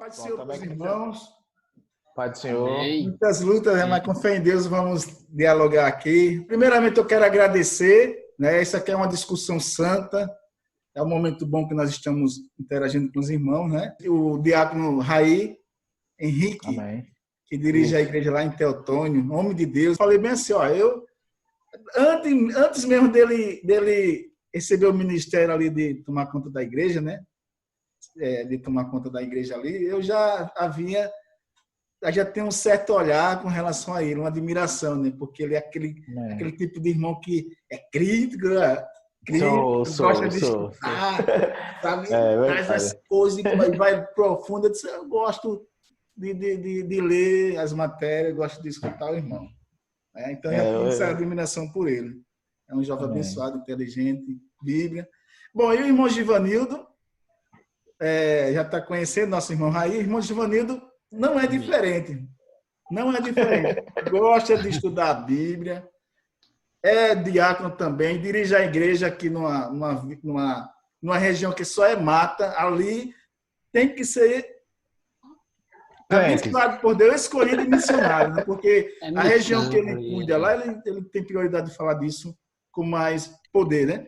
Pai do Senhor, meus irmãos. Pai do Senhor. Amém. Muitas lutas, né? Mas com fé em Deus vamos dialogar aqui. Primeiramente, eu quero agradecer, né? Isso aqui é uma discussão santa. É um momento bom que nós estamos interagindo com os irmãos, né? O diácono Raí Henrique, Amém. que dirige a igreja lá em Teotônio, homem de Deus. Falei bem assim, ó, antes mesmo dele receber o ministério ali de tomar conta da igreja, né? De tomar conta da igreja ali, eu já tenho um certo olhar com relação a ele, uma admiração, né? Porque ele é aquele tipo de irmão que é crítico, né? Gosta de estudar, sabe? Traz as coisas e vai profunda. Eu gosto de ler as matérias, gosto de escutar o irmão. Então, eu tenho essa admiração por ele. É um jovem abençoado, inteligente, Bíblia. Bom, e o irmão Givanildo, já está conhecendo nosso irmão Raí. O irmão Givanildo não é diferente. Não é diferente. Gosta de estudar a Bíblia. É diácono também. Dirige a igreja aqui numa região que só é mata. Ali tem que ser abençoado por Deus, escolhido e missionário, né? Porque a região que ele cuida lá, ele tem prioridade de falar disso com mais poder, né?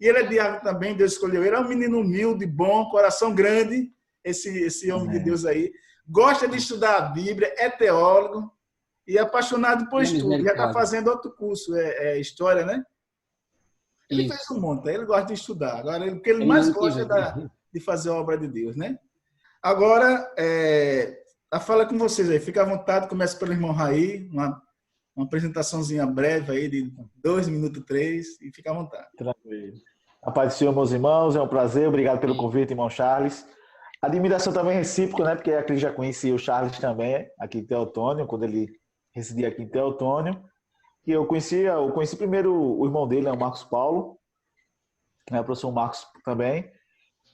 E ele é diácono também, Deus escolheu ele. É um menino humilde, bom, coração grande, esse homem de Deus aí. Gosta de estudar a Bíblia, é teólogo e é apaixonado por estudo. Já está fazendo outro curso, História, né? Ele fez um monte, ele gosta de estudar. Agora, o que ele mais gosta é de fazer a obra de Deus, né? Agora, a fala é com vocês aí. Fica à vontade, começa pelo irmão Raí, uma apresentaçãozinha breve aí de 2 minutos, 3, e fica à vontade. Tranquilo. A paz do Senhor, meus irmãos, é um prazer. Obrigado pelo convite, irmão Charles. Admiração também recíproca, né? Porque aqui já conheci o Charles também, aqui em Teotônio, quando ele residia aqui em Teotônio. E eu conheci primeiro o irmão dele, né, o Marcos Paulo, né, o professor Marcos também.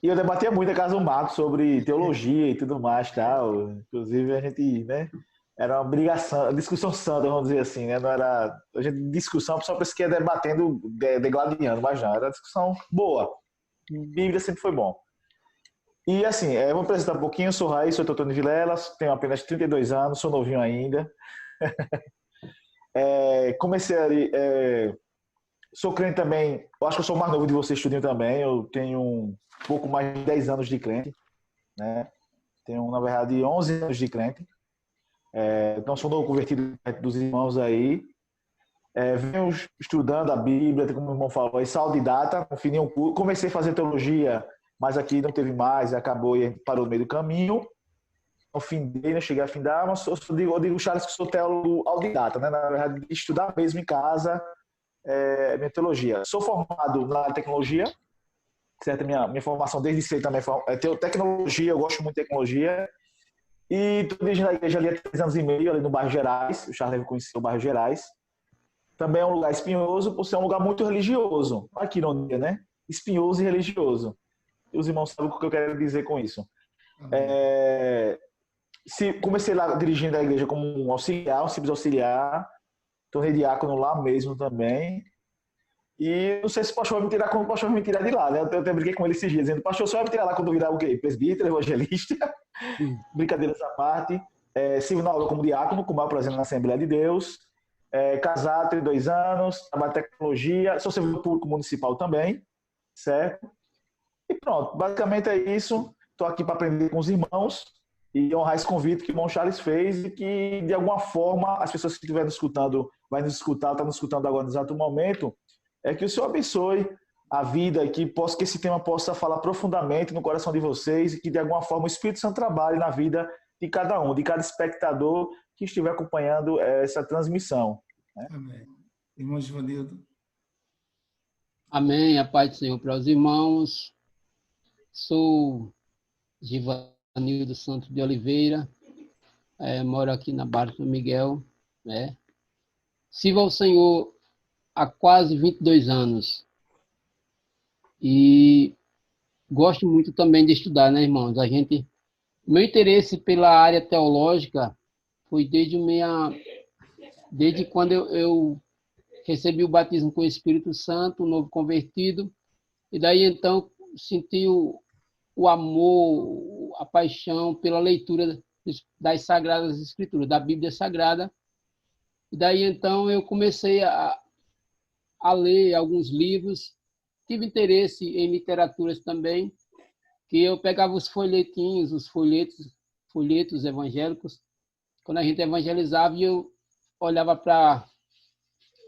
E eu debatia muito na casa do Marcos sobre teologia e tudo mais, tal. Inclusive, a gente, né? Era uma brigação, discussão santa, vamos dizer assim, né? Não era a gente discussão, só pensa que ia debatendo, degladiando, mas não, era discussão boa. Bíblia sempre foi bom. E assim, eu vou apresentar um pouquinho, eu sou Raí, sou Teotônio Vilela, tenho apenas 32 anos, sou novinho ainda. Comecei ali, sou crente também, eu acho que eu sou o mais novo de vocês, estudinho também, eu tenho um pouco mais de 10 anos de crente, né? Tenho, na verdade, 11 anos de crente. Então, sou novo convertido dos irmãos aí. Venho estudando a Bíblia, como o irmão falou, sou autodidata, comecei a fazer teologia, mas aqui não teve mais, acabou e parou no meio do caminho. Não findei, não cheguei a findar, mas eu digo, Charles, que sou teólogo autodidata, né? Na verdade, de estudar mesmo em casa, minha teologia. Sou formado na tecnologia, certo? Minha formação desde cedo também é tecnologia, eu gosto muito de tecnologia. E estou dirigindo a igreja ali há 3 anos e meio, ali no bairro Gerais. O Charles conheceu o bairro Gerais. Também é um lugar espinhoso, por ser um lugar muito religioso. Aqui não é, né? Espinhoso e religioso. E os irmãos sabem o que eu quero dizer com isso. Comecei lá dirigindo a igreja como um auxiliar, um simples auxiliar. Tornei diácono lá mesmo também. E não sei se o pastor vai me tirar quando o pastor vai me tirar de lá, né? Eu até brinquei com ele esses dias, dizendo, pastor, só vai me tirar lá quando eu virar o quê? Presbítero, evangelista? Brincadeiras à parte. Sirvo na obra como diácono, como apresento na Assembleia de Deus. Casado, 32 anos, trabalho em tecnologia, sou servidor público municipal também, certo? E pronto, basicamente é isso. Estou aqui para aprender com os irmãos e honrar esse convite que o irmão Charles fez e que, de alguma forma, as pessoas que estiverem nos escutando, vai nos escutar, estão nos escutando agora no exato momento, que o Senhor abençoe a vida, que esse tema possa falar profundamente no coração de vocês e que, de alguma forma, o Espírito Santo trabalhe na vida de cada um, de cada espectador que estiver acompanhando essa transmissão. Né? Amém. Irmão Givanildo. Amém. A paz do Senhor para os irmãos. Sou Givanildo Santos de Oliveira, moro aqui na Barra do Miguel. Né? Sirvo ao Senhor há quase 22 anos. E gosto muito também de estudar, né, irmãos? Meu interesse pela área teológica foi desde quando eu recebi o batismo com o Espírito Santo, o novo convertido, e daí então senti o amor, a paixão pela leitura das Sagradas Escrituras, da Bíblia Sagrada. E daí, então, eu comecei a ler alguns livros, tive interesse em literaturas também, que eu pegava os folhetinhos, os folhetos evangélicos, quando a gente evangelizava, e eu olhava para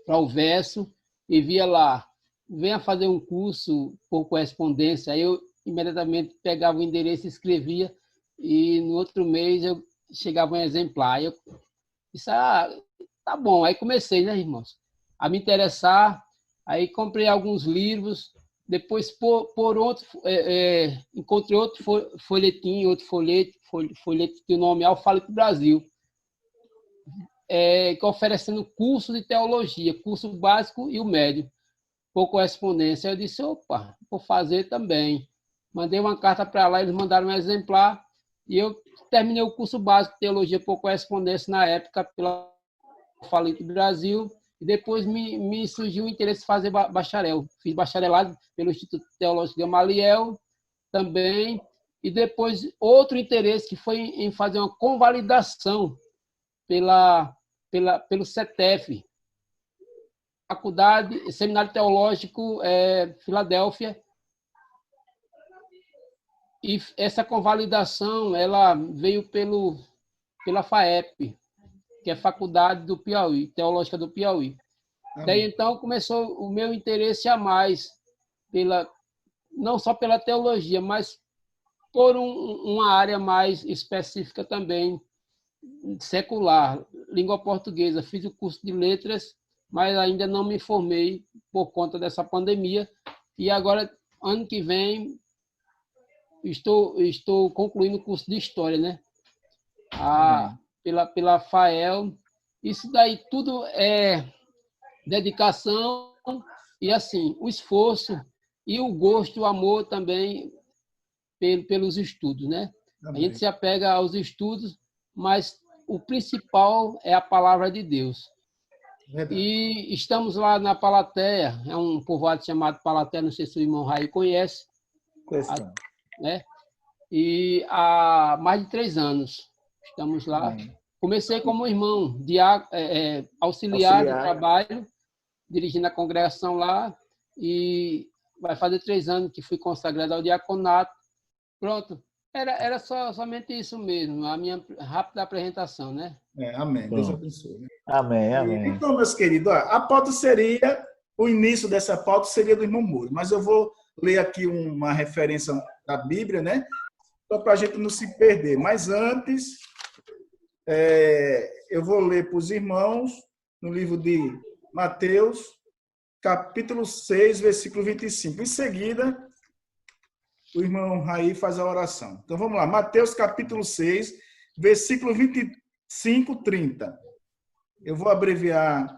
o verso e via lá, venha fazer um curso por correspondência. Aí eu imediatamente pegava o endereço, escrevia, e no outro mês eu chegava um exemplar. Aí eu disse, tá bom. Aí comecei, né, irmãos, a me interessar. Aí comprei alguns livros. Depois, por outro, encontrei outro folhetinho, outro folheto que o nome é Alfabeto Brasil, que oferecendo curso de teologia, curso básico e o médio, por correspondência. Eu disse, opa, vou fazer também. Mandei uma carta para lá, eles mandaram um exemplar, e eu terminei o curso básico de teologia por correspondência na época pela Alfabeto Brasil. E depois me surgiu o interesse de fazer bacharel. Fiz bacharelado pelo Instituto Teológico Gamaliel também. E depois outro interesse que foi em fazer uma convalidação pelo CETEF, Faculdade, Seminário Teológico Filadélfia. E essa convalidação ela veio pela FAEP, que é a Faculdade do Piauí, Teológica do Piauí. Daí, então, começou o meu interesse a mais, não só pela teologia, mas por uma área mais específica também, secular, língua portuguesa. Fiz o curso de letras, mas ainda não me formei por conta dessa pandemia. E agora, ano que vem, estou concluindo o curso de História, né? Pela FAEL. Isso daí tudo é dedicação e, assim, o esforço e o gosto, o amor também pelos estudos, né? Também. A gente se apega aos estudos, mas o principal é a palavra de Deus. Verdade. E estamos lá na Palatéia, é um povoado chamado Palatéia, não sei se o irmão Raí conhece. Né? E há mais de 3 anos estamos lá. Comecei como irmão, auxiliar de trabalho, dirigindo a congregação lá, e vai fazer 3 anos que fui consagrado ao diaconato. Pronto. Era somente isso mesmo, a minha rápida apresentação, né? Amém. Deus abençoe. Né? Amém, amém. Então, meus queridos, a pauta seria, o início dessa pauta seria do irmão Moura, mas eu vou ler aqui uma referência da Bíblia, né? Só para a gente não se perder. Mas antes, eu vou ler para os irmãos, no livro de Mateus, capítulo 6, versículo 25. Em seguida, o irmão Raí faz a oração. Então, vamos lá. Mateus, capítulo 6, versículo 25, 30. Eu vou abreviar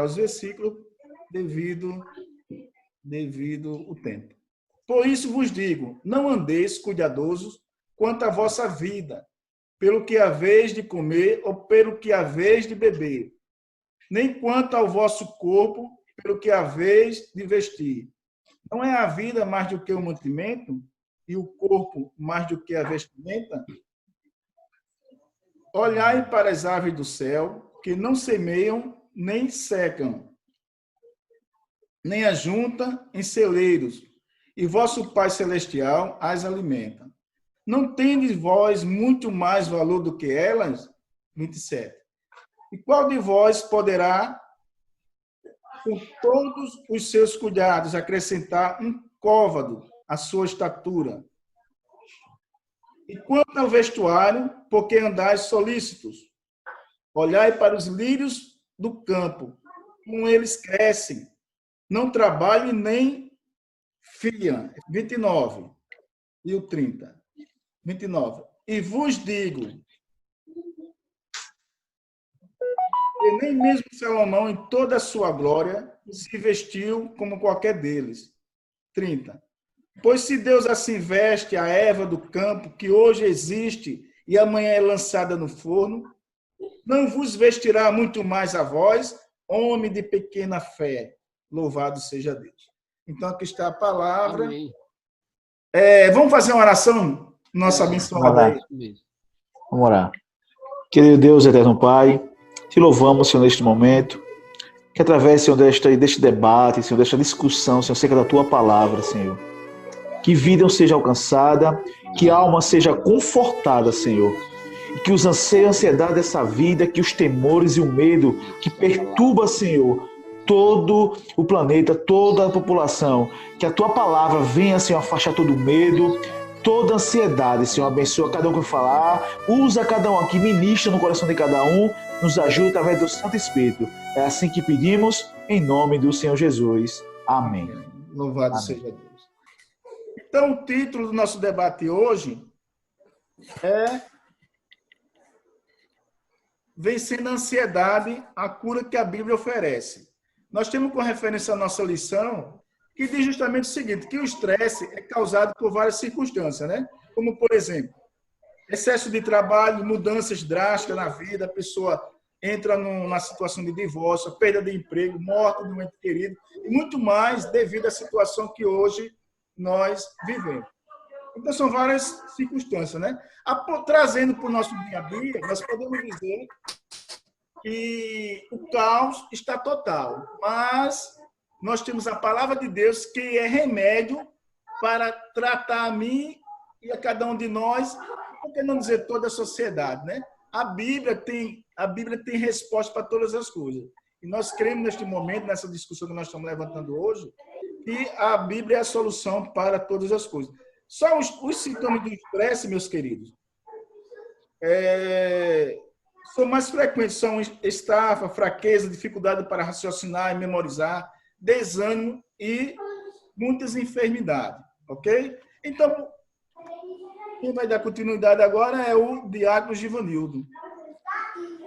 os versículos devido o tempo. Por isso vos digo, não andeis cuidadosos quanto à vossa vida, pelo que haveis de comer ou pelo que haveis de beber, nem quanto ao vosso corpo, pelo que haveis de vestir. Não é a vida mais do que o mantimento e o corpo mais do que a vestimenta? Olhai para as aves do céu, que não semeiam nem secam, nem ajuntam em celeiros, e vosso Pai Celestial as alimenta. Não tendes vós muito mais valor do que elas? 27. E qual de vós poderá, com todos os seus cuidados, acrescentar um côvado à sua estatura? E quanto ao vestuário, por que andais solícitos? Olhai para os lírios do campo, como eles crescem, não trabalham nem fiam. 29 e o 30. 29. E vos digo, que nem mesmo Salomão, em toda a sua glória, se vestiu como qualquer deles. 30. Pois se Deus assim veste a erva do campo, que hoje existe e amanhã é lançada no forno, não vos vestirá muito mais a vós, homem de pequena fé. Louvado seja Deus. Então, aqui está a palavra. Amém. Vamos fazer uma oração Nossa Vamos abençoada orar. aí. Vamos orar. Querido Deus, eterno Pai, te louvamos, Senhor, neste momento, que através, Senhor, deste debate, Senhor, desta discussão, Senhor, acerca da tua palavra, Senhor, que vida seja alcançada, que alma seja confortada, Senhor, e que os anseios e ansiedade dessa vida, que os temores e o medo que perturba, Senhor, todo o planeta, toda a população, que a tua palavra venha, Senhor, afastar todo o medo, toda a ansiedade, Senhor, abençoa cada um que falar, usa cada um aqui, ministra no coração de cada um, nos ajuda através do Santo Espírito. É assim que pedimos, em nome do Senhor Jesus. Amém. Louvado Amém. seja Deus. Então, o título do nosso debate hoje é Vencendo a Ansiedade, a cura que a Bíblia oferece. Nós temos como referência a nossa lição que diz justamente o seguinte, que o estresse é causado por várias circunstâncias, né? Como, por exemplo, excesso de trabalho, mudanças drásticas na vida, a pessoa entra numa situação de divórcio, perda de emprego, morte de um ente querido, e muito mais devido à situação que hoje nós vivemos. Então, são várias circunstâncias, né? Trazendo para o nosso dia a dia, nós podemos dizer que o caos está total, mas nós temos a palavra de Deus que é remédio para tratar a mim e a cada um de nós, por que não dizer toda a sociedade, né? A Bíblia tem resposta para todas as coisas. E nós cremos neste momento, nessa discussão que nós estamos levantando hoje, que a Bíblia é a solução para todas as coisas. Só os sintomas do estresse, meus queridos, são mais frequentes, são estafa, fraqueza, dificuldade para raciocinar e memorizar, desânimo e muitas enfermidades, ok? Então, quem vai dar continuidade agora é o Diácono Givanildo.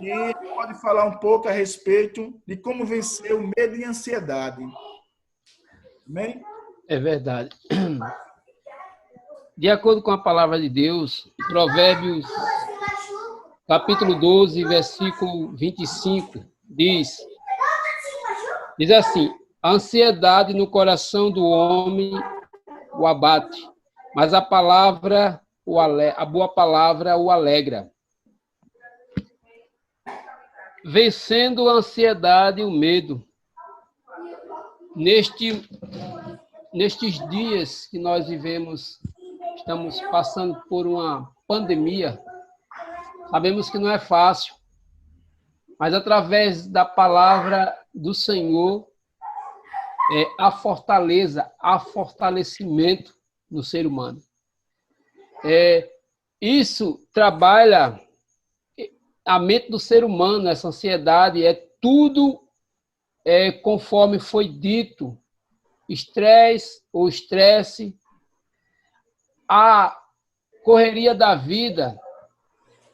E pode falar um pouco a respeito de como vencer o medo e a ansiedade. Amém? É verdade. De acordo com a palavra de Deus, Provérbios, capítulo 12, versículo 25, diz assim, a ansiedade no coração do homem o abate, mas a boa palavra o alegra. Vencendo a ansiedade e o medo. Nestes dias que nós vivemos, estamos passando por uma pandemia, sabemos que não é fácil, mas através da palavra do Senhor, há fortaleza, há fortalecimento no ser humano. Isso trabalha a mente do ser humano, essa ansiedade, tudo conforme foi dito, estresse, a correria da vida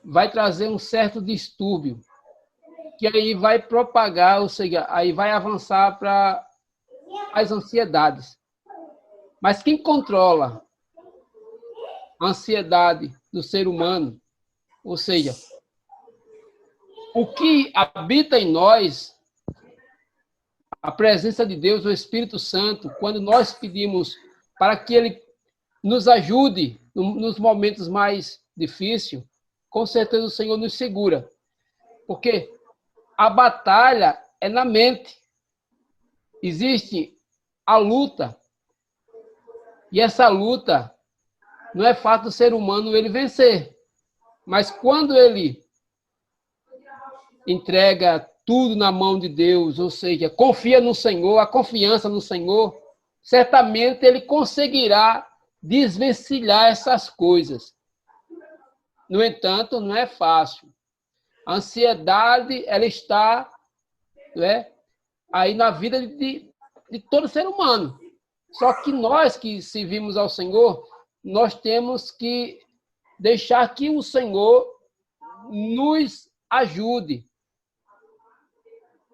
vai trazer um certo distúrbio, que aí vai propagar, ou seja, aí vai avançar para as ansiedades. Mas quem controla a ansiedade do ser humano, ou seja, o que habita em nós, a presença de Deus, o Espírito Santo, quando nós pedimos para que Ele nos ajude nos momentos mais difíceis, com certeza o Senhor nos segura. Porque a batalha é na mente. Existe a luta. E essa luta não é fácil do ser humano ele vencer. Mas quando ele entrega tudo na mão de Deus, ou seja, confia no Senhor, a confiança no Senhor, certamente ele conseguirá desvencilhar essas coisas. No entanto, não é fácil. A ansiedade, ela está aí na vida de todo ser humano. Só que nós que servimos ao Senhor, nós temos que deixar que o Senhor nos ajude.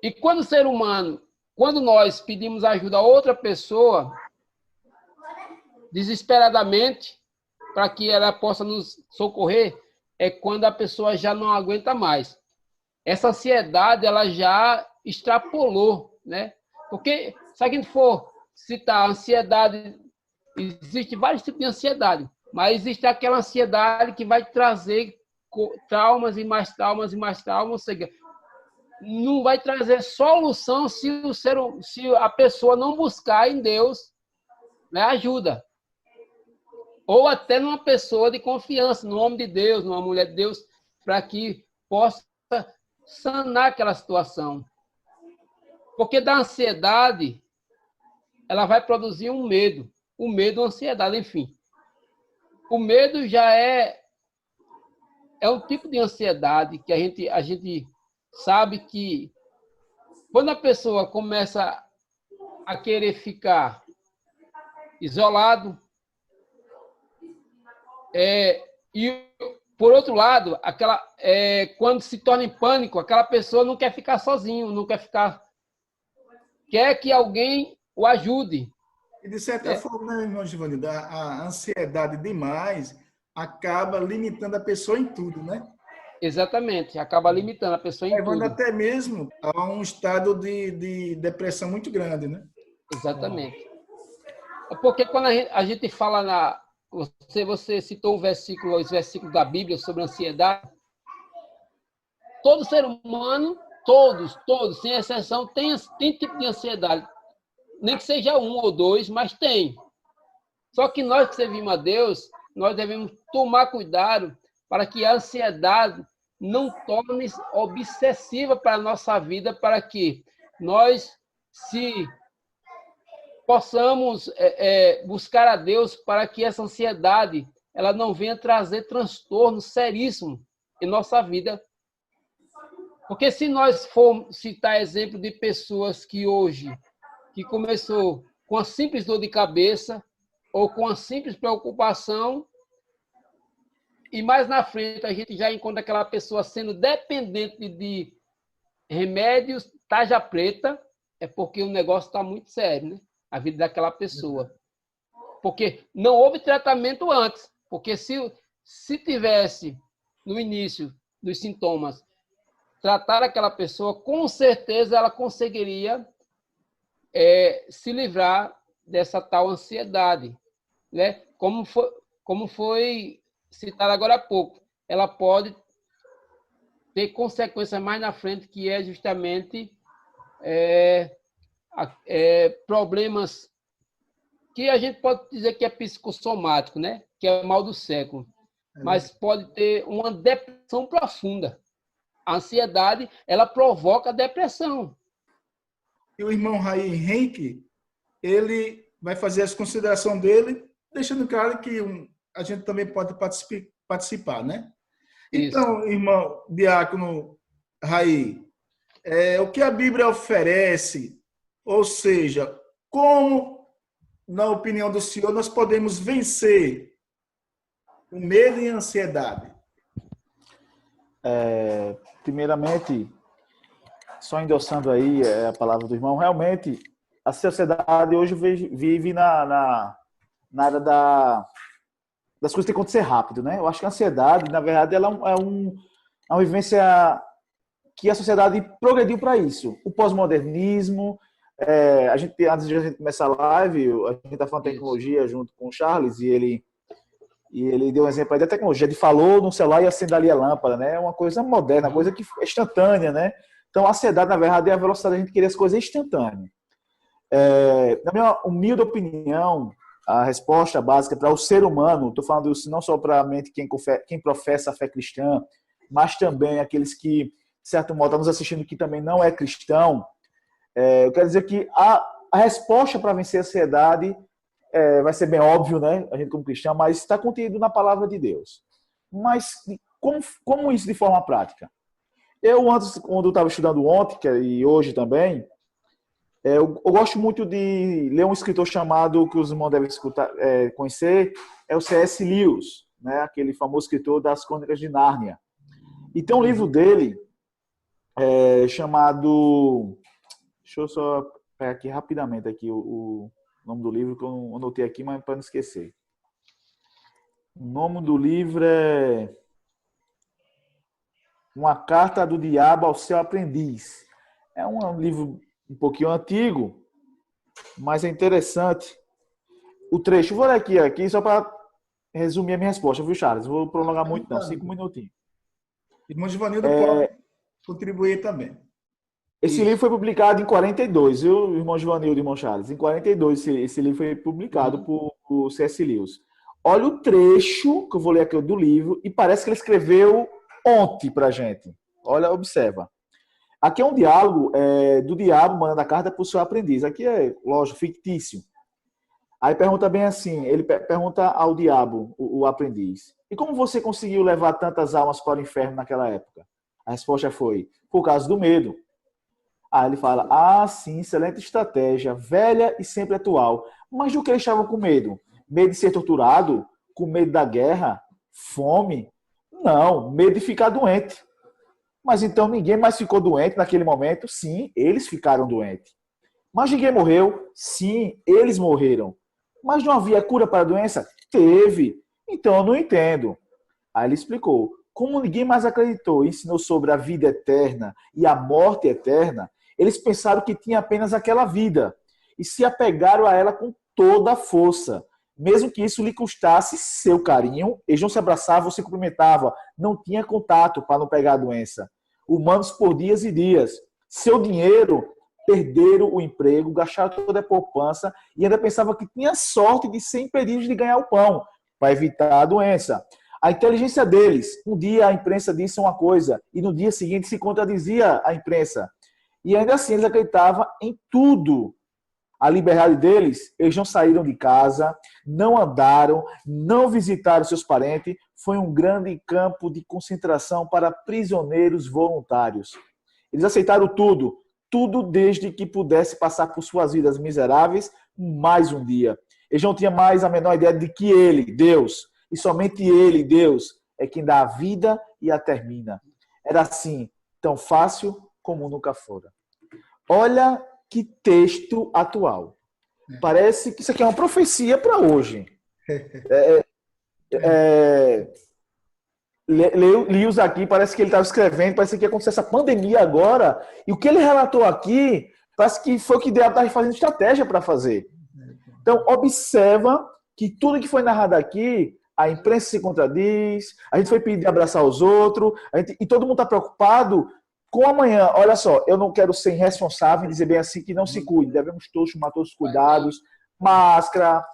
E quando o ser humano, quando nós pedimos ajuda a outra pessoa, desesperadamente, para que ela possa nos socorrer, é quando a pessoa já não aguenta mais. Essa ansiedade, ela já extrapolou, né? Porque, se a gente for citar a ansiedade, existem vários tipos de ansiedade. Mas existe aquela ansiedade que vai trazer traumas e mais traumas e mais traumas, ou seja, não vai trazer solução se a pessoa não buscar em Deus, né, ajuda. Ou até numa pessoa de confiança, no homem de Deus, numa mulher de Deus, para que possa sanar aquela situação. Porque da ansiedade, ela vai produzir um medo. O medo, a ansiedade, enfim. O medo já é um tipo de ansiedade que a gente sabe que quando a pessoa começa a querer ficar isolado, e por outro lado, quando se torna em pânico, aquela pessoa não quer ficar sozinho, não quer ficar, quer que alguém o ajude. E de certa forma, né, irmão Giovanni, a ansiedade demais acaba limitando a pessoa em tudo, né? Exatamente, acaba limitando a pessoa em Levando tudo. até mesmo a um estado de depressão muito grande, né? Exatamente. Porque quando a gente fala você citou os versículos da Bíblia sobre ansiedade. Todo ser humano, todos, sem exceção, tem tipo de ansiedade. Nem que seja um ou dois, mas tem. Só que nós que servimos a Deus, nós devemos tomar cuidado para que a ansiedade não torne obsessiva para a nossa vida, para que nós se possamos buscar a Deus para que essa ansiedade ela não venha trazer transtorno seríssimo em nossa vida. Porque se nós formos citar exemplo de pessoas que hoje, que começou com a simples dor de cabeça ou com a simples preocupação, e mais na frente a gente já encontra aquela pessoa sendo dependente de remédios, tarja preta, é porque o negócio está muito sério, né? A vida daquela pessoa. Porque não houve tratamento antes. Porque se tivesse, no início dos sintomas, tratar aquela pessoa, com certeza ela conseguiria se livrar dessa tal ansiedade, né? Como foi citado agora há pouco. Ela pode ter consequências mais na frente, que é justamente problemas que a gente pode dizer que é psicossomático, né? Que é o mal do século. Mas pode ter uma depressão profunda. A ansiedade, ela provoca depressão. E o irmão Raí Henrique, ele vai fazer as considerações dele, deixando claro que a gente também pode participar, né? Isso. Então, irmão Diácono Raí, o que a Bíblia oferece, ou seja, como, na opinião do senhor, nós podemos vencer o medo e a ansiedade? Primeiramente, só endossando aí a palavra do irmão, realmente a sociedade hoje vive na área das coisas que tem que acontecer rápido, né? Eu acho que a ansiedade, na verdade, ela é uma vivência que a sociedade progrediu para isso. O pós-modernismo, antes de a gente começar a live, a gente está falando de tecnologia junto com o Charles, e ele deu um exemplo aí da tecnologia, ele falou no celular e acende ali a lâmpada, né? É uma coisa moderna, uma coisa que é instantânea, né? Então, a ansiedade, na verdade, é a velocidade da gente querer as coisas instantâneas. Na minha humilde opinião, a resposta básica para o ser humano, estou falando isso não só para a mente quem professa a fé cristã, mas também aqueles que, de certo modo, estão nos assistindo que também não é cristão, eu quero dizer que a resposta para vencer a ansiedade vai ser bem óbvio, né? A gente como cristão, mas está contido na palavra de Deus. Mas como isso de forma prática? Quando eu estava estudando ontem, e hoje também, eu gosto muito de ler um escritor chamado, que os irmãos devem conhecer, é o C.S. Lewis, né? Aquele famoso escritor das Crônicas de Nárnia. E tem um livro dele chamado... Deixa eu só pegar aqui rapidamente aqui o nome do livro, que eu anotei aqui, mas para não esquecer. O nome do livro é Uma Carta do Diabo ao Seu Aprendiz. É um livro um pouquinho antigo, mas é interessante. O trecho, vou ler aqui só para resumir a minha resposta, viu, Charles? Vou prolongar muito, não. 5 minutinhos. Irmão Givanildo pode contribuir também. Esse livro foi publicado em 42, viu, irmão Givanildo e irmão Charles? Em 42, esse livro foi publicado por C.S. Lewis. Olha o trecho que eu vou ler aqui do livro e parece que ele escreveu ontem pra gente. Olha, observa. Aqui é um diálogo do diabo mandando a carta para o seu aprendiz. Aqui é, lógico, fictício. Aí pergunta bem assim, ele pergunta ao diabo, o aprendiz, e como você conseguiu levar tantas almas para o inferno naquela época? A resposta foi, por causa do medo. Aí ele fala, sim, excelente estratégia, velha e sempre atual. Mas do que eles estavam com medo? Medo de ser torturado? Com medo da guerra? Fome? Não, medo de ficar doente. Mas então ninguém mais ficou doente naquele momento? Sim, eles ficaram doentes. Mas ninguém morreu? Sim, eles morreram. Mas não havia cura para a doença? Teve. Então eu não entendo. Aí ele explicou. Como ninguém mais acreditou e ensinou sobre a vida eterna e a morte eterna, eles pensaram que tinha apenas aquela vida e se apegaram a ela com toda a força. Mesmo que isso lhe custasse seu carinho, eles não se abraçavam, se cumprimentavam, não tinha contato para não pegar a doença. Humanos por dias e dias. Seu dinheiro, perderam o emprego, gastaram toda a poupança e ainda pensavam que tinha sorte de ser impedidos de ganhar o pão para evitar a doença. A inteligência deles, um dia a imprensa disse uma coisa e no dia seguinte se contradizia a imprensa. E ainda assim eles acreditavam em tudo. A liberdade deles, eles não saíram de casa, não andaram, não visitaram seus parentes. Foi um grande campo de concentração para prisioneiros voluntários. Eles aceitaram tudo, tudo desde que pudesse passar por suas vidas miseráveis mais um dia. Eles não tinham mais a menor ideia de que ele, Deus, e somente ele, Deus, é quem dá a vida e a termina. Era assim, tão fácil como nunca fora. Olha que texto atual. Parece que isso aqui é uma profecia para hoje. Lewis aqui, parece que ele estava escrevendo, parece que ia acontecer essa pandemia agora, e o que ele relatou aqui, parece que foi o que Deus estava fazendo estratégia para fazer. Então, observa que tudo que foi narrado aqui, a imprensa se contradiz, a gente foi pedir abraçar os outros, e todo mundo está preocupado com amanhã. Olha só, eu não quero ser irresponsável e dizer bem assim que não se cuide, devemos todos tomar todos os cuidados, máscara,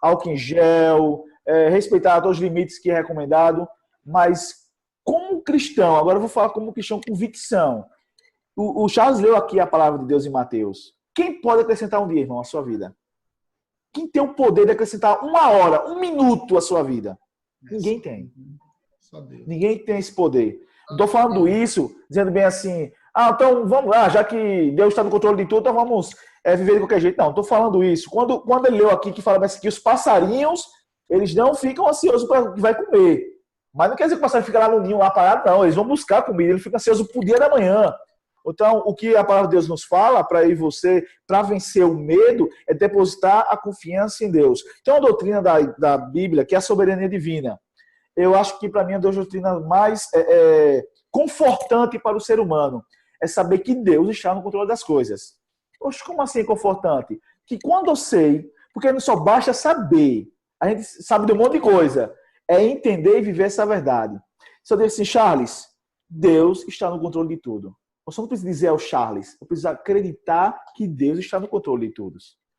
álcool em gel, respeitar todos os limites que é recomendado, mas como cristão, agora eu vou falar como cristão com convicção. O Charles leu aqui a palavra de Deus em Mateus. Quem pode acrescentar um dia, irmão, à sua vida? Quem tem o poder de acrescentar 1 hora, 1 minuto à sua vida? Ninguém tem. Ninguém tem esse poder. Estou falando isso, dizendo bem assim, então vamos lá, já que Deus está no controle de tudo, então vamos viver de qualquer jeito. Não, estou falando isso. Quando ele leu aqui que fala assim, que os passarinhos, eles não ficam ansiosos para o que vai comer. Mas não quer dizer que o passarinho fica lá no ninho, lá parado, não. Eles vão buscar comida, ele fica ansioso pro dia da manhã. Então, o que a palavra de Deus nos fala para eu e você, para vencer o medo, é depositar a confiança em Deus. Tem uma doutrina da Bíblia, que é a soberania divina. Eu acho que, para mim, é a doutrina mais confortante para o ser humano. É saber que Deus está no controle das coisas. Poxa, como assim confortante? Que quando eu sei, porque não só basta saber, a gente sabe de um monte de coisa, é entender e viver essa verdade. Se eu dizer assim, Charles, Deus está no controle de tudo. Você não precisa dizer ao Charles, eu preciso acreditar que Deus está no controle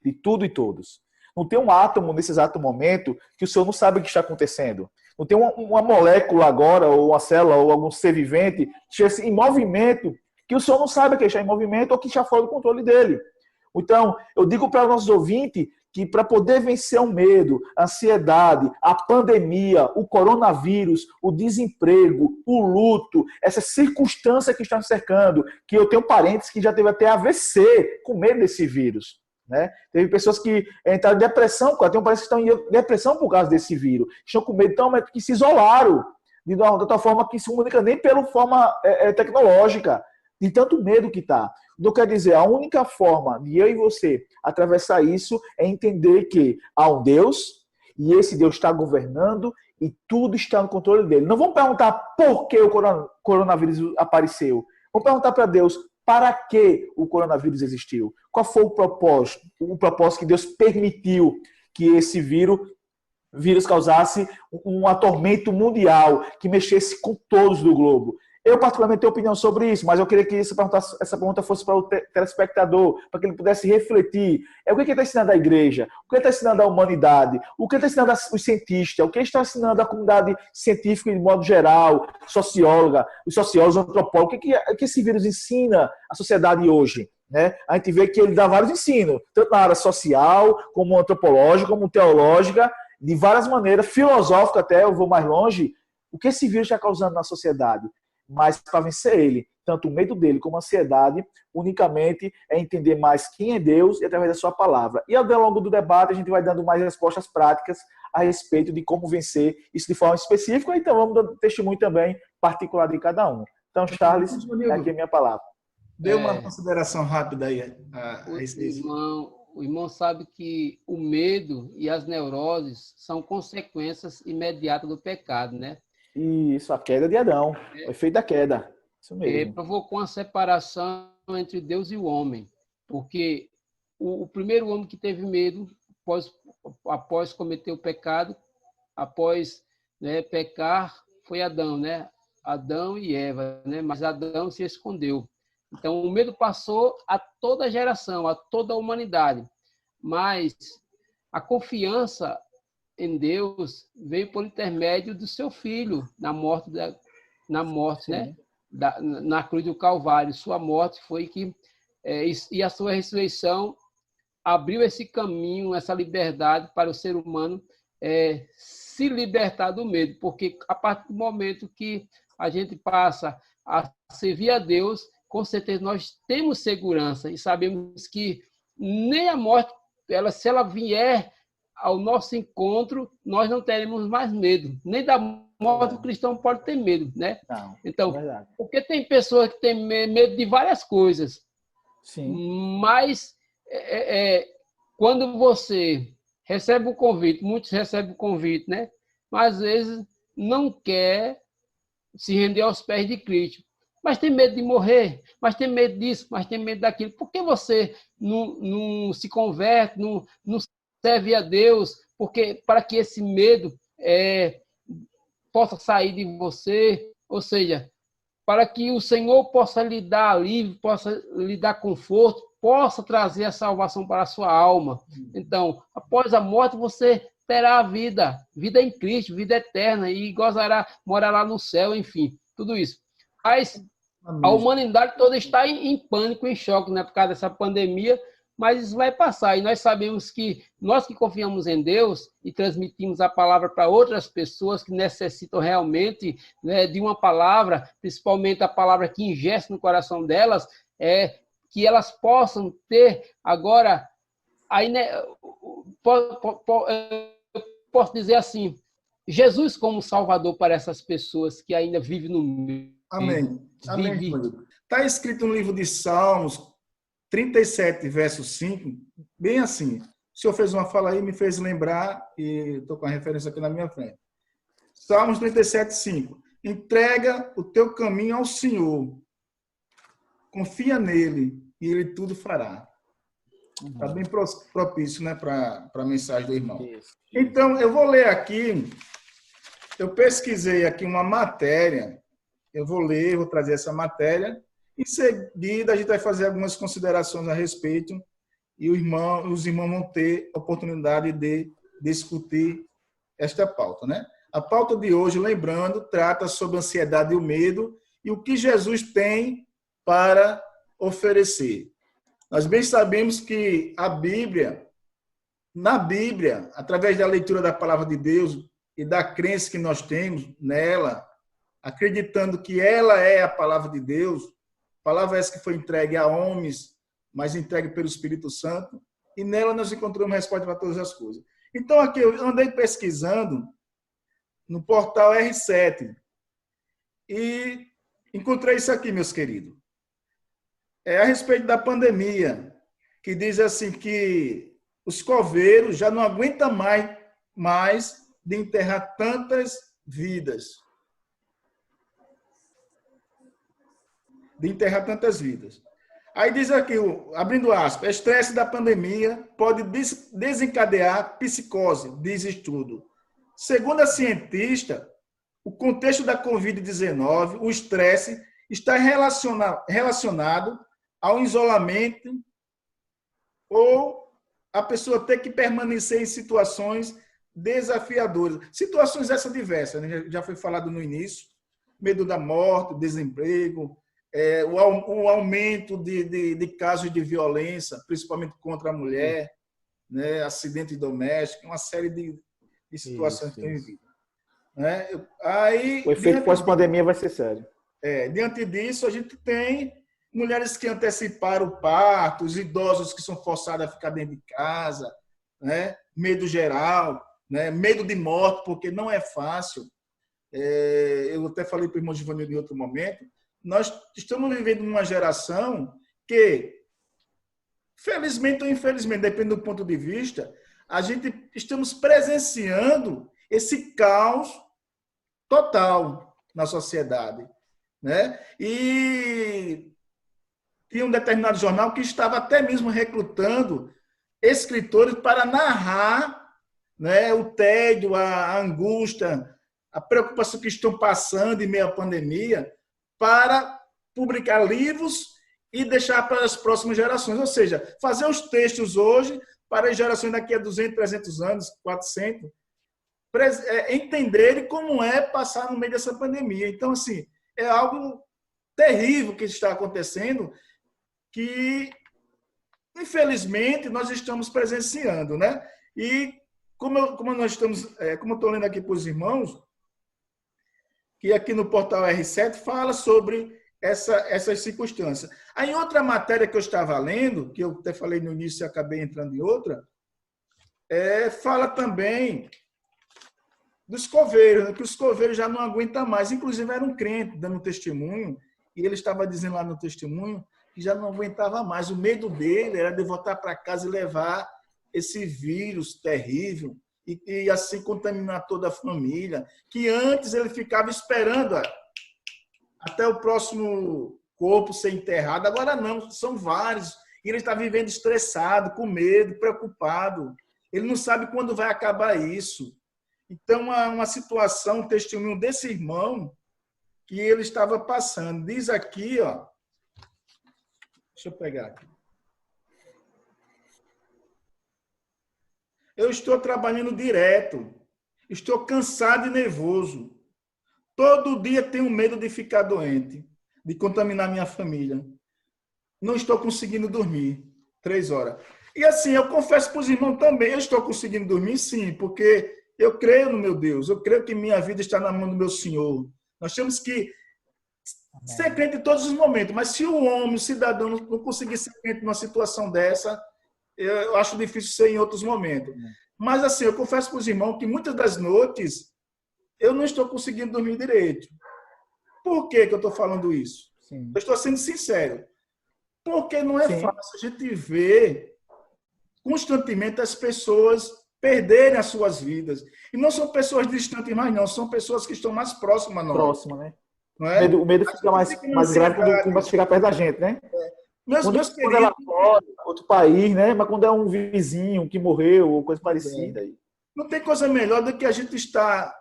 de tudo e todos. Não tem um átomo nesse exato momento que o senhor não sabe o que está acontecendo. Não tem uma molécula agora, ou uma célula, ou algum ser vivente que esteja em movimento, que o senhor não sabe que está em movimento ou que está fora do controle dele. Então, eu digo para os nossos ouvintes que para poder vencer o medo, a ansiedade, a pandemia, o coronavírus, o desemprego, o luto, essa circunstância que está nos cercando, que eu tenho parentes que já teve até AVC com medo desse vírus. Né? Teve pessoas que entraram em depressão, tem parentes que estão em depressão por causa desse vírus, estão com medo, então, que se isolaram de outra forma que se comunica nem pela forma tecnológica, de tanto medo que está. Então, quer dizer, a única forma de eu e você atravessar isso é entender que há um Deus e esse Deus está governando e tudo está no controle dele. Não vamos perguntar por que o coronavírus apareceu. Vamos perguntar para Deus para que o coronavírus existiu. Qual foi o propósito? O propósito que Deus permitiu que esse vírus vírus causasse um atormento mundial, que mexesse com todos do globo. Eu, particularmente, tenho opinião sobre isso, mas eu queria que essa pergunta fosse para o telespectador, para que ele pudesse refletir. O que ele está ensinando a igreja? O que ele está ensinando a humanidade? O que ele está ensinando os cientistas? O que ele está ensinando a comunidade científica, de modo geral, socióloga, os sociólogos, os antropólogos? O que esse vírus ensina à sociedade hoje? Né? A gente vê que ele dá vários ensinos, tanto na área social, como antropológica, como teológica, de várias maneiras, filosófica até, eu vou mais longe. O que esse vírus está causando na sociedade? Mas para vencer ele, tanto o medo dele como a ansiedade, unicamente é entender mais quem é Deus e através da sua palavra. E ao longo do debate a gente vai dando mais respostas práticas a respeito de como vencer isso de forma específica, então vamos dar testemunho também particular de cada um. Então, Charles, aqui é a minha palavra. Dê uma consideração rápida aí a esse o irmão sabe que o medo e as neuroses são consequências imediatas do pecado, né? Isso, a queda de Adão, o efeito da queda. Isso mesmo. Provocou uma separação entre Deus e o homem, porque o primeiro homem que teve medo após cometer o pecado, após pecar, foi Adão, né? Adão e Eva, né? Mas Adão se escondeu. Então, o medo passou a toda a geração, a toda a humanidade. Mas a confiança em Deus veio por intermédio do seu filho na morte, né? Na cruz do Calvário. Sua morte foi que e a sua ressurreição abriu esse caminho, essa liberdade para o ser humano se libertar do medo, porque a partir do momento que a gente passa a servir a Deus, com certeza nós temos segurança e sabemos que nem a morte, se ela vier ao nosso encontro, nós não teremos mais medo. Nem da morte o cristão pode ter medo, né? Não, então, porque tem pessoas que têm medo de várias coisas. Sim. Mas quando você recebe um convite, muitos recebem o convite, né? Mas às vezes não quer se render aos pés de Cristo. Mas tem medo de morrer, mas tem medo disso, mas tem medo daquilo. Por que você não se converte, não serve a Deus? Porque para que esse medo possa sair de você, ou seja, para que o Senhor possa lhe dar alívio, possa lhe dar conforto, possa trazer a salvação para a sua alma. Então, após a morte, você terá a vida em Cristo, vida eterna, e morará no céu, enfim, tudo isso. Mas a humanidade toda está em pânico, em choque, né, por causa dessa pandemia, mas isso vai passar. E nós sabemos que nós que confiamos em Deus e transmitimos a palavra para outras pessoas que necessitam realmente, né, de uma palavra, principalmente a palavra que ingesse no coração delas, que elas possam ter agora, posso dizer assim, Jesus como Salvador para essas pessoas que ainda vivem no meio. Amém. Está escrito no livro de Salmos 37, verso 5, bem assim. O senhor fez uma fala aí, me fez lembrar, e estou com a referência aqui na minha frente. Salmos 37, 5. Entrega o teu caminho ao Senhor. Confia nele e ele tudo fará. Está bem propício, né, para a mensagem do irmão. Então, eu vou ler aqui, eu pesquisei aqui uma matéria, eu vou trazer essa matéria. Em seguida, a gente vai fazer algumas considerações a respeito e os irmãos vão ter oportunidade de discutir esta pauta, né? A pauta de hoje, lembrando, trata sobre a ansiedade e o medo e o que Jesus tem para oferecer. Nós bem sabemos que na Bíblia, através da leitura da palavra de Deus e da crença que nós temos nela, acreditando que ela é a palavra de Deus, palavra essa que foi entregue a homens, mas entregue pelo Espírito Santo, e nela nós encontramos resposta para todas as coisas. Então, aqui eu andei pesquisando no portal R7 e encontrei isso aqui, meus queridos. A respeito da pandemia, que diz assim que os coveiros já não aguentam mais de enterrar tantas vidas. Aí diz aqui, abrindo aspas, estresse da pandemia pode desencadear psicose, diz estudo. Segundo a cientista, o contexto da Covid-19, o estresse, está relacionado ao isolamento ou a pessoa ter que permanecer em situações desafiadoras. Situações essas diversas, né? Já foi falado no início, medo da morte, desemprego, o aumento de casos de violência, principalmente contra a mulher, né? Acidente doméstico, uma série de situações que tem vivido. Né? Aí, o efeito pós-pandemia vai ser sério. Diante disso, a gente tem mulheres que anteciparam o parto, os idosos que são forçados a ficar dentro de casa, né? Medo geral, né? Medo de morte, porque não é fácil. Eu até falei para o irmão Givanildo em outro momento, nós estamos vivendo uma geração que, felizmente ou infelizmente, depende do ponto de vista, a gente estamos presenciando esse caos total na sociedade, né? E tinha um determinado jornal que estava até mesmo recrutando escritores para narrar, né, o tédio, a angústia, a preocupação que estão passando em meio à pandemia, para publicar livros e deixar para as próximas gerações. Ou seja, fazer os textos hoje para as gerações daqui a 200, 300 anos, 400, entenderem como é passar no meio dessa pandemia. Então, assim, é algo terrível que está acontecendo, que, infelizmente, nós estamos presenciando, né? E como eu estou lendo aqui para os irmãos, que aqui no portal R7 fala sobre essas circunstâncias. Aí, em outra matéria que eu estava lendo, que eu até falei no início e acabei entrando em outra, fala também dos coveiros, né? Que os coveiros já não aguentam mais. Inclusive, era um crente dando testemunho, e ele estava dizendo lá no testemunho que já não aguentava mais. O medo dele era de voltar para casa e levar esse vírus terrível e assim contaminar toda a família, que antes ele ficava esperando até o próximo corpo ser enterrado. Agora não, são vários. E ele está vivendo estressado, com medo, preocupado. Ele não sabe quando vai acabar isso. Então, há uma situação, um testemunho desse irmão que ele estava passando. Diz aqui, ó. Deixa eu pegar aqui. Eu estou trabalhando direto. Estou cansado e nervoso. Todo dia tenho medo de ficar doente, de contaminar minha família. Não estou conseguindo dormir 3 horas. E assim, eu confesso para os irmãos também, eu estou conseguindo dormir sim, porque eu creio no meu Deus, eu creio que minha vida está na mão do meu Senhor. Nós temos que ser crente em todos os momentos, mas se o homem, o cidadão, não conseguir ser crente numa situação dessa, eu acho difícil ser em outros momentos. Mas assim, eu confesso para os irmãos que muitas das noites eu não estou conseguindo dormir direito. Por que eu estou falando isso? Sim. Eu estou sendo sincero. Porque não é fácil a gente ver constantemente as pessoas perderem as suas vidas. E não são pessoas distantes mais, não. São pessoas que estão mais próximas a nós. Próxima, né? Não é? O medo fica mais grave quando começa a chegar perto da gente, né? Quando ela fora, outro país, né? Mas quando é um vizinho que morreu ou coisa parecida. Não tem coisa melhor do que a gente estar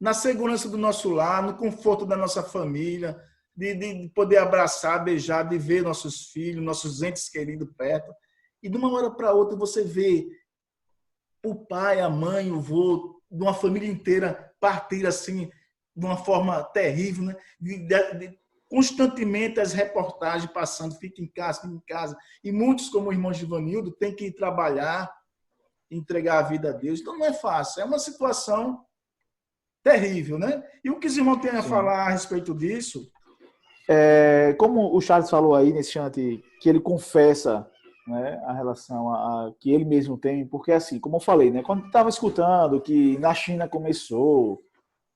na segurança do nosso lar, no conforto da nossa família, de poder abraçar, beijar, de ver nossos filhos, nossos entes queridos perto. E de uma hora para outra você vê o pai, a mãe, o avô, de uma família inteira partir assim, de uma forma terrível, né? Constantemente as reportagens passando, fica em casa. E muitos, como o irmão Givanildo, têm que ir trabalhar, entregar a vida a Deus. Então não é fácil, é uma situação terrível, né? E o que os irmãos têm a falar a respeito disso? Como o Charles falou aí nesse chante, que ele confessa, né, a relação a que ele mesmo tem, porque assim, como eu falei, né, quando estava escutando que na China começou,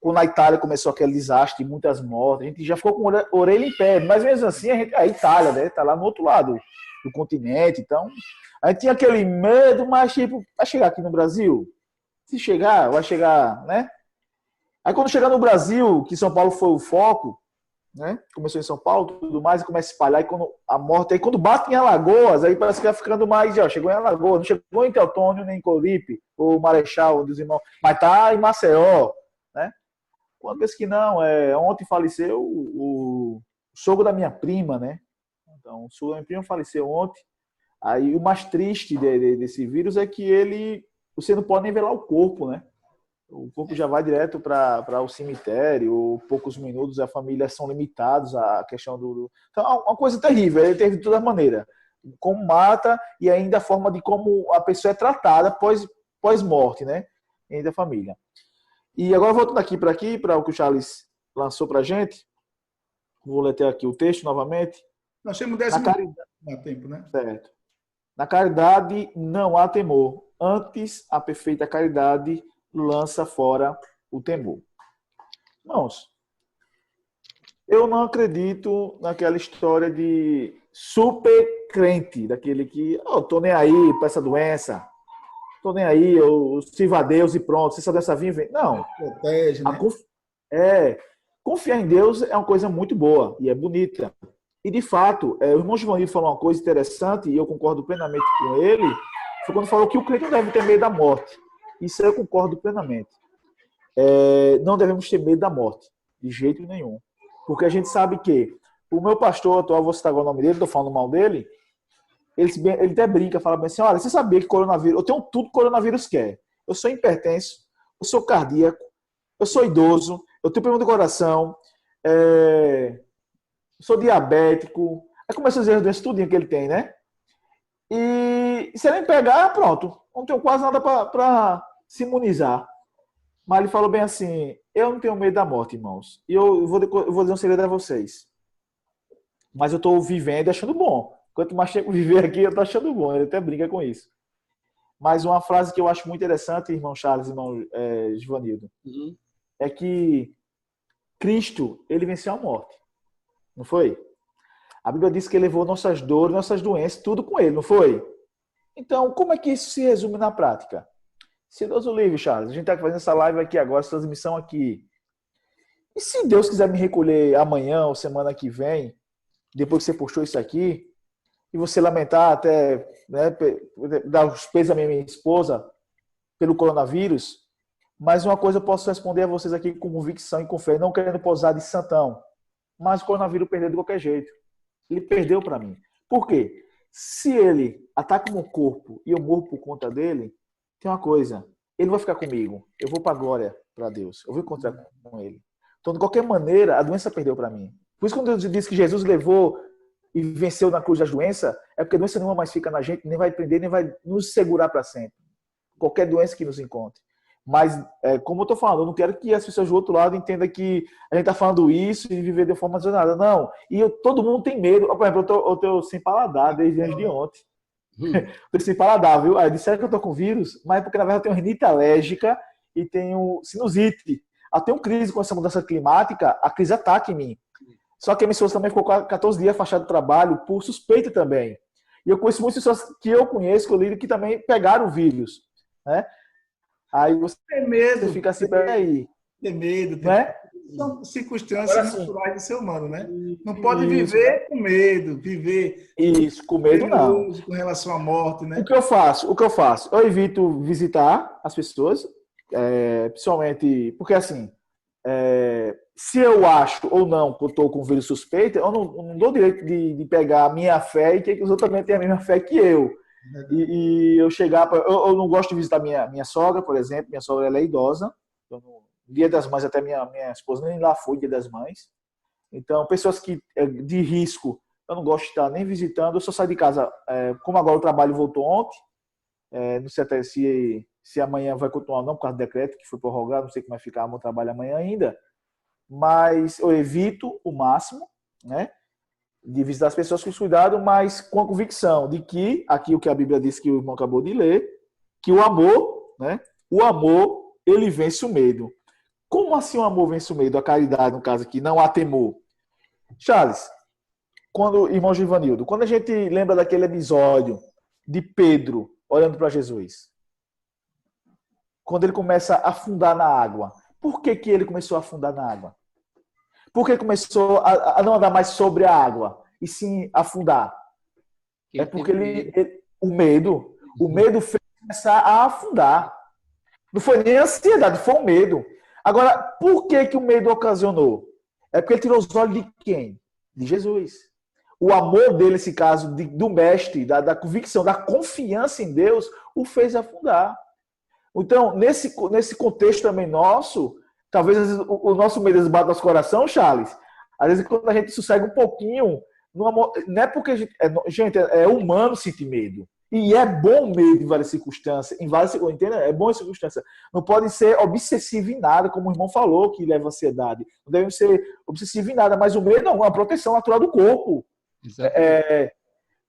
quando na Itália começou aquele desastre, muitas mortes, a gente já ficou com a orelha em pé, mas mesmo assim a Itália, né, tá lá no outro lado do continente, então a gente tinha aquele medo, mas tipo, vai chegar aqui no Brasil? Se chegar, vai chegar, né? Aí quando chegar no Brasil, que São Paulo foi o foco, né? Começou em São Paulo, tudo mais, e começa a espalhar, e quando a morte, aí quando bate em Alagoas, aí parece que vai ficando mais, ó, chegou em Alagoas, não chegou em Teotônio, nem em Coripe, ou Marechal, dos irmãos, mas tá em Maceió, né? Quando pensa que não, ontem faleceu o sogro da minha prima, né? Então, o sogro da minha prima faleceu ontem. Aí o mais triste desse vírus é que você não pode nem velar o corpo, né? O corpo já vai direto para o cemitério, poucos minutos, a família são limitados à questão do... Então, é uma coisa terrível, ele teve de toda maneira. Como mata e ainda a forma de como a pessoa é tratada pós-morte, né? Entre a família. E agora, voltando aqui, para o que o Charles lançou para a gente, vou ler até aqui o texto novamente. Nós temos 10 minutos. Não há tempo, né? Certo. Na caridade não há temor. Antes, a perfeita caridade lança fora o temor. Irmãos, eu não acredito naquela história de super crente, daquele que, tô nem aí para essa doença, tô nem aí, eu sirvo a Deus e pronto, se essa doença vir, vem. Não. Protege, né? Confiar em Deus é uma coisa muito boa e é bonita. E, de fato, o irmão Giovanni falou uma coisa interessante, e eu concordo plenamente com ele, foi quando falou que o crente não deve ter medo da morte. Isso eu concordo plenamente. Não devemos ter medo da morte, de jeito nenhum. Porque a gente sabe que o meu pastor atual, vou citar agora o nome dele, estou falando mal dele, ele até brinca, fala bem assim, olha, você sabia que coronavírus, eu tenho tudo que coronavírus quer. Eu sou hipertenso, eu sou cardíaco, eu sou idoso, eu tenho problema do coração, sou diabético. Aí começa a dizer as doenças tudinho que ele tem, né? E se ele pegar, pronto. Não tenho quase nada para se imunizar. Mas ele falou bem assim, eu não tenho medo da morte, irmãos. E eu vou dizer um segredo a vocês. Mas eu estou vivendo e achando bom. Quanto mais tempo viver aqui, eu estou achando bom. Ele até brinca com isso. Mas uma frase que eu acho muito interessante, irmão Charles, irmão Givanildo, é que Cristo, ele venceu a morte. Não foi? A Bíblia diz que ele levou nossas dores, nossas doenças, tudo com ele, não foi? Então, como é que isso se resume na prática? Se Deus o livre, Charles, a gente está fazendo essa live aqui agora, essa transmissão aqui. E se Deus quiser me recolher amanhã ou semana que vem, depois que você postou isso aqui, e você lamentar até, né, dar os pesos à minha esposa pelo coronavírus, mas uma coisa eu posso responder a vocês aqui com convicção e com fé, não querendo posar de santão. Mas o coronavírus perdeu de qualquer jeito. Ele perdeu para mim. Por quê? Se ele ataca o meu corpo e eu morro por conta dele, tem uma coisa. Ele vai ficar comigo. Eu vou para a glória, para Deus. Eu vou encontrar com ele. Então, de qualquer maneira, a doença perdeu para mim. Por isso, quando Deus diz que Jesus levou e venceu na cruz das doenças, é porque a doença nenhuma mais fica na gente, nem vai prender, nem vai nos segurar para sempre. Qualquer doença que nos encontre. Mas, como eu estou falando, eu não quero que as pessoas do outro lado entendam que a gente está falando isso e viver de forma desordenada. Não. E todo mundo tem medo. Por exemplo, eu estou sem paladar desde antes de ontem. Estou sem paladar, viu? Aí disseram que eu estou com vírus, mas é porque, na verdade, eu tenho rinite alérgica e tenho sinusite. Eu tenho crise com essa mudança climática, a crise ataca em mim. Só que a minha esposa também ficou 14 dias afastada do trabalho por suspeita também. E eu conheço muitas pessoas que eu conheço, que eu lido, que também pegaram o vírus, né? Aí você tem medo, fica assim, peraí. Tem medo, né? São circunstâncias naturais do ser humano, né? Não pode viver né? com medo, viver isso, com medo não. Com relação à morte, né? O que eu faço? Eu evito visitar as pessoas, principalmente, porque assim, se eu acho ou não que eu estou com vírus suspeito, eu não dou direito de pegar a minha fé e que os outros também tenham a mesma fé que eu. E eu chegar... Eu não gosto de visitar minha sogra, por exemplo. Minha sogra ela é idosa. No Dia das Mães, até minha esposa nem lá foi Dia das Mães. Então, pessoas que de risco, eu não gosto de estar nem visitando. Eu só saio de casa, como agora o trabalho voltou ontem, não sei até se amanhã vai continuar ou não, por causa do decreto que foi prorrogado, não sei como vai ficar o meu trabalho amanhã ainda. Mas eu evito o máximo, né? De visitar as pessoas com cuidado, mas com a convicção de que, aqui o que a Bíblia diz que o irmão acabou de ler, que o amor, né? O amor, ele vence o medo. Como assim o amor vence o medo? A caridade, no caso aqui, não há temor. Charles, irmão Givanildo, quando a gente lembra daquele episódio de Pedro olhando para Jesus, quando ele começa a afundar na água, por que ele começou a afundar na água? Por que começou a não andar mais sobre a água, e sim afundar? É porque o medo fez começar a afundar. Não foi nem a ansiedade, foi o medo. Agora, por que o medo ocasionou? É porque ele tirou os olhos de quem? De Jesus. O amor dele, nesse caso, do mestre, da convicção, da confiança em Deus, o fez afundar. Então, nesse contexto também nosso, talvez às vezes, o nosso medo bate no nosso coração, Charles. Às vezes, quando a gente sossega um pouquinho, no amor, não é porque gente, é humano sentir medo. E é bom medo em várias circunstâncias, entende? É bom em circunstâncias. Não pode ser obsessivo em nada, como o irmão falou, que leva ansiedade. Não deve ser obsessivo em nada, mas o medo é uma proteção natural do corpo.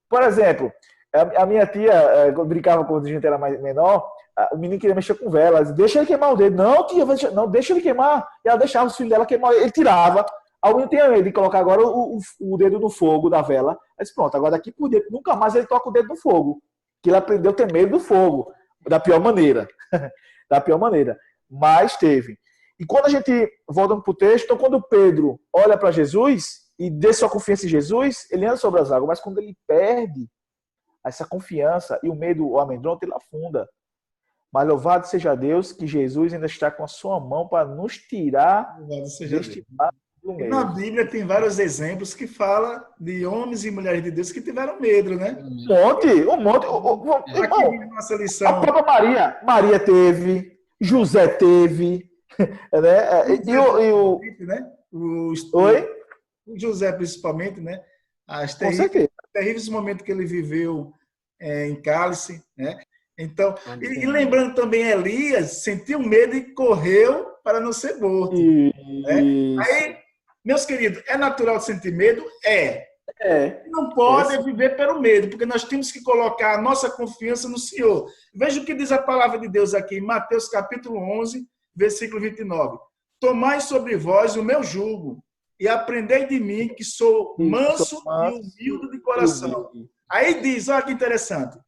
Por exemplo, a minha tia, quando brincava quando a gente era mais menor, o menino queria mexer com vela. Ela dizia, deixa ele queimar o dedo. Não, tia, não, deixa ele queimar. E ela deixava os filhos dela queimar, ele tirava. Alguém tem medo de colocar agora o dedo no fogo da vela. Aí disse, pronto, agora daqui por dentro, nunca mais ele toca o dedo no fogo. Que ele aprendeu a ter medo do fogo, da pior maneira. Da pior maneira. Mas teve. E quando a gente volta para o texto, então quando Pedro olha para Jesus e dê sua confiança em Jesus, ele anda sobre as águas. Mas quando ele perde essa confiança e o medo o amedronta, ele afunda. Mas louvado seja Deus que Jesus ainda está com a sua mão para nos tirar deste mar. Na Bíblia tem vários exemplos que falam de homens e mulheres de Deus que tiveram medo, né? Um monte. Aqui nossa lição. A própria Maria teve, José teve, né? O José principalmente, né? As terríveis momentos que ele viveu em Cálice, né? Então, e lembrando também, Elias sentiu medo e correu para não ser morto. Né? Aí, meus queridos, é natural sentir medo? Não pode viver pelo medo, porque nós temos que colocar a nossa confiança no Senhor. Veja o que diz a palavra de Deus aqui em Mateus capítulo 11, versículo 29. Tomai sobre vós o meu jugo e aprendei de mim, que sou manso e humilde de coração. Aí diz, olha que interessante,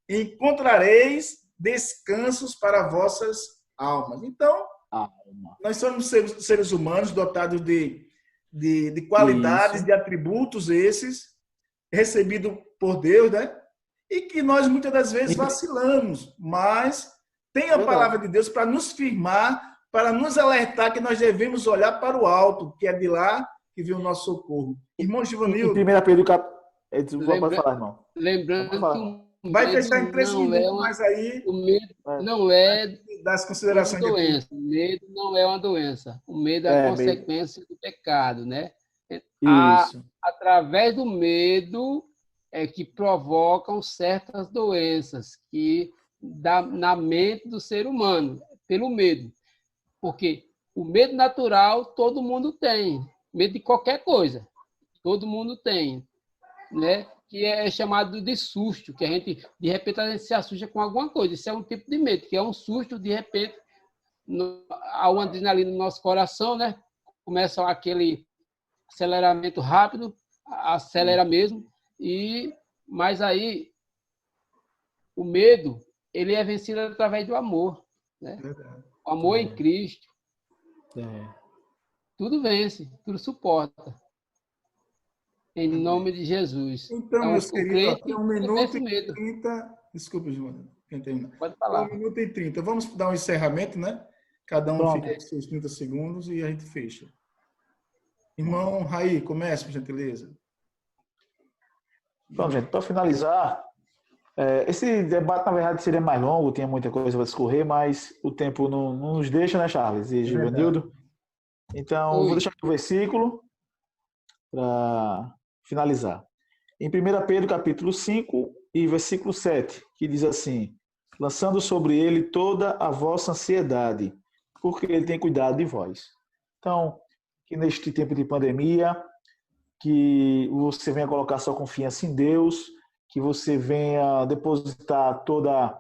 encontrareis descansos para vossas almas. Então, nós somos seres humanos dotados de qualidades, de atributos esses, recebidos por Deus, né? E que nós muitas das vezes vacilamos, mas tem a palavra de Deus para nos firmar, para nos alertar que nós devemos olhar para o alto, que é de lá que vem o nosso socorro. Irmão Givanildo. Em 1 Pedro, pode falar, irmão. Lembrando que vai fechar em 3 minutos, mas aí o medo não é das considerações uma doença. O medo não é uma doença. O medo é a consequência do pecado, né? Isso. Através do medo é que provocam certas doenças que na mente do ser humano, pelo medo. Porque o medo natural todo mundo tem, medo de qualquer coisa, todo mundo tem, né? Que é chamado de susto, que de repente a gente se assusta com alguma coisa. Isso é um tipo de medo, que é um susto, de repente, há uma adrenalina no nosso coração, né? Começa aquele aceleramento rápido, acelera mesmo, mas aí o medo, ele é vencido através do amor, né? O amor em Cristo. Tudo vence, tudo suporta. Em nome de Jesus. Então, meus queridos, tem 1 minuto e 30. Desculpa, João. Pode falar. 1 minuto e 30. Vamos dar um encerramento, né? Cada um fica com seus 30 segundos e a gente fecha. Irmão Raí, comece, por gentileza. Bom, gente, para finalizar, esse debate, na verdade, seria mais longo, tinha muita coisa para discorrer, mas o tempo não nos deixa, né, Charles e Givanildo? Então, vou deixar aqui o versículo para finalizar. Em 1 Pedro, capítulo 5 e versículo 7, que diz assim, lançando sobre ele toda a vossa ansiedade, porque ele tem cuidado de vós. Então, que neste tempo de pandemia, que você venha colocar sua confiança em Deus, que você venha depositar toda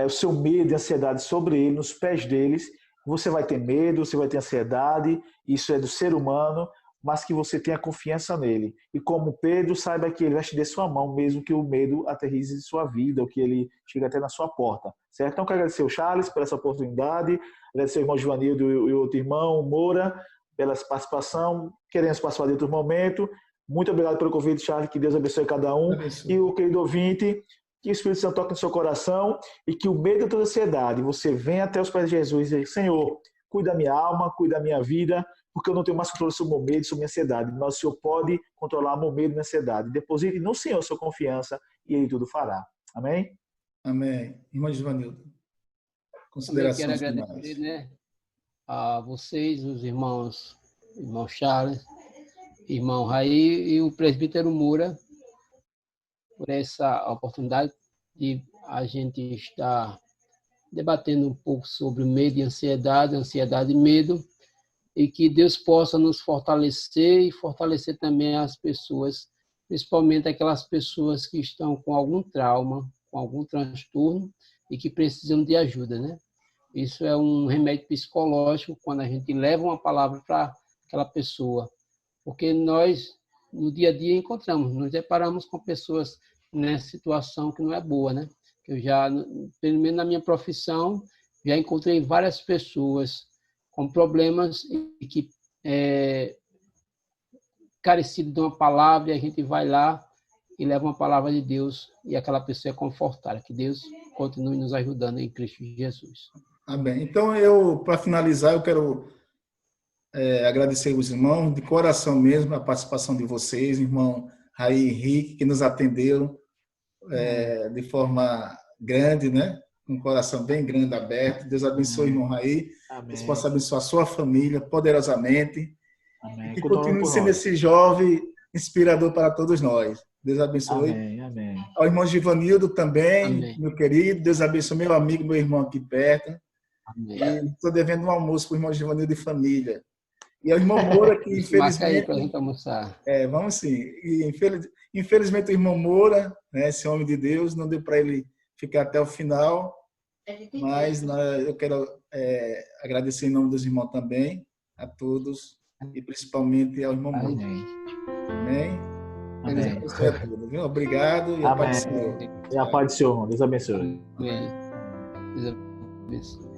o seu medo e ansiedade sobre ele, nos pés deles. Você vai ter medo, você vai ter ansiedade, isso é do ser humano, mas que você tenha confiança nele. E como Pedro, saiba que ele vai te dar sua mão, mesmo que o medo aterrize em sua vida, ou que ele chegue até na sua porta. Certo? Então, quero agradecer o Charles por essa oportunidade, agradecer o irmão Givanildo e o outro irmão, Moura, pela participação. Queremos participar de outro momento. Muito obrigado pelo convite, Charles. Que Deus abençoe cada um. E o querido ouvinte, que o Espírito Santo toque no seu coração e que o medo da toda ansiedade, você venha até os pés de Jesus e diz: Senhor, cuida da minha alma, cuida da minha vida, porque eu não tenho mais controle sobre o meu medo, sobre a minha ansiedade. Mas o Senhor pode controlar o meu medo e minha ansiedade. Deposite no Senhor sua confiança e Ele tudo fará. Amém? Amém. Irmão Givanildo, Também considerações quero finais. agradecer, né, a vocês, os irmãos, irmão Charles, irmão Raí e o presbítero Moura, por essa oportunidade de a gente estar debatendo um pouco sobre medo e ansiedade e medo, e que Deus possa nos fortalecer e fortalecer também as pessoas, principalmente aquelas pessoas que estão com algum trauma, com algum transtorno e que precisam de ajuda, né? Isso é um remédio psicológico quando a gente leva uma palavra para aquela pessoa, porque nós, no dia a dia, nos deparamos com pessoas nessa situação que não é boa, né? Eu já, pelo menos na minha profissão, já encontrei várias pessoas com problemas e que carecido de uma palavra, e a gente vai lá e leva uma palavra de Deus e aquela pessoa é confortada. Que Deus continue nos ajudando em Cristo Jesus. Amém. Então, para finalizar, eu quero agradecer os irmãos, de coração mesmo, a participação de vocês, irmão Raí Henrique, que nos atenderam de forma grande, né? Com o coração bem grande, aberto. Deus abençoe, irmão Raí. Deus possa abençoar a sua família poderosamente. Amém. E que continue sendo esse jovem inspirador para todos nós. Deus abençoe. Amém. Amém. Ao irmão Givanildo também, Amém. meu querido. Deus abençoe meu amigo, meu irmão aqui perto. Estou devendo um almoço para o irmão Givanildo e família. E ao irmão Moura, que infelizmente... para a gente almoçar. Vamos sim. E, infelizmente o irmão Moura, né, esse homem de Deus, não deu para ele ficar até o final. Mas eu quero agradecer em nome dos irmãos também, a todos, e principalmente ao irmão Moura. Amém? Amém. Isso é tudo, viu? Obrigado e a paz do Senhor. E a paz do Senhor. Deus abençoe. Deus abençoe.